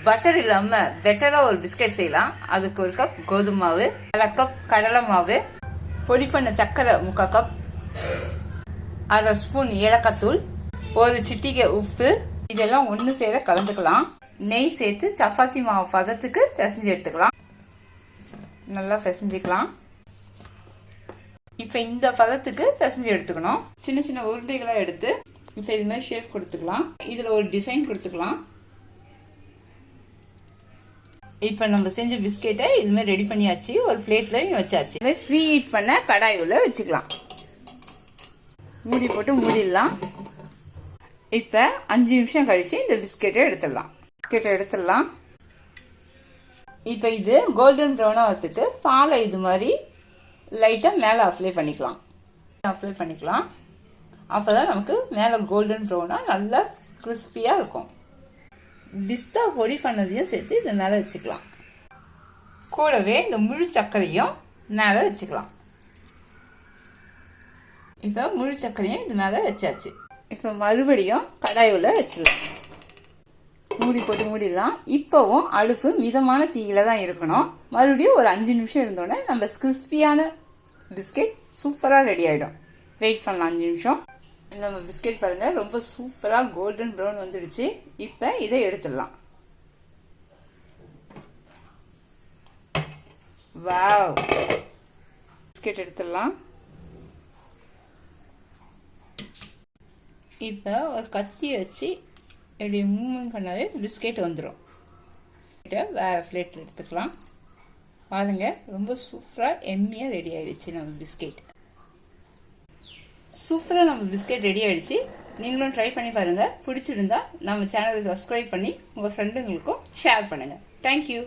Butter இல்லாம பெட்டரா ஒரு பிஸ்கெட் செய்யலாம். அதுக்கு 1 கப் கோதுமை மாவு, 1/2 கப் கடலை மாவு, பொடி பண்ண சர்க்கரை 3/4 கப், 1/2 ஸ்பூன் ஏலக்காய் தூள், 1 சிட்டிகை உப்பு, இதெல்லாம் ஒன்று சேர கலந்துக்கலாம். நெய் சேர்த்து சப்பாத்தி மாவு பதத்துக்கு பிசைஞ்சு எடுத்துக்கலாம். நல்லா பிசைஞ்சிக்கலாம். இப்போ இந்த பதத்துக்கு பிசைஞ்சு எடுத்துக்கணும். சின்ன சின்ன உருண்டைகளாக எடுத்து இப்போ இது மாதிரி ஷேப் கொடுத்துக்கலாம். இதில் ஒரு டிசைன் கொடுத்துக்கலாம். இப்போ நம்ம செஞ்ச பிஸ்கெட்டை இது மாதிரி ரெடி பண்ணியாச்சு. ஒரு பிளேட்ல வச்சாச்சு. ஃப்ரீ ஹீட் பண்ண கடாய் உள்ள வச்சுக்கலாம். மூடி போட்டு மூடிடலாம். இப்போ 5 நிமிஷம் கழிச்சு இந்த பிஸ்கெட்டை எடுத்துடலாம். இப்போ இது கோல்டன் ப்ரௌன் ஆகிறதுக்கு பாலை இது மாதிரி லைட்டாக மேலே அப்ளை பண்ணிக்கலாம். அப்போதான் நமக்கு மேலே கோல்டன் ப்ரௌனாக நல்லா கிறிஸ்பியாக இருக்கும். பிஸ்தா பொடி பண்ணதையும் சேர்த்து இதை மேலே வச்சுக்கலாம். கூடவே இந்த முழு சர்க்கரையும் மேலே வச்சுக்கலாம். இப்போ முழு சர்க்கரையும் இது மேலே வச்சாச்சு. இப்போ மறுபடியும் கடாய் உள்ள வச்சிடலாம். மூடி போட்டு மூடிடலாம். இப்போவும் அடுப்பு மிதமான தீயில தான் இருக்கணும். மறுபடியும் ஒரு 5 நிமிஷம் இருந்தோடனே நம்ம கிறிஸ்பியான பிஸ்கெட் சூப்பராக ரெடி ஆகிடும். வெயிட் பண்ணலாம் 5 நிமிஷம். நம்ம பிஸ்கெட் பாருங்க ரொம்ப சூப்பராக கோல்டன் ப்ரௌன் வந்துடுச்சு. இப்போ இதை எடுத்துடலாம். வாவ், பிஸ்கெட் எடுத்துடலாம். இப்போ ஒரு கத்தி வச்சு இப்படி மூவ்மெண்ட் பண்ணாவே பிஸ்கெட் வந்துடும். வேறு பிளேட்டில் எடுத்துக்கலாம். பாருங்க ரொம்ப சூப்பராக எம்மியாக ரெடி ஆயிடுச்சு நம்ம பிஸ்கெட். சூப்பராக நம்ம பிஸ்கெட் ரெடி ஆயிடுச்சு. நீங்களும் ட்ரை பண்ணி பாருங்கள். பிடிச்சிருந்தா நம்ம சேனலை சப்ஸ்கிரைப் பண்ணி உங்கள் ஃப்ரெண்டுங்களுக்கும் ஷேர் பண்ணுங்கள். தேங்க்யூ.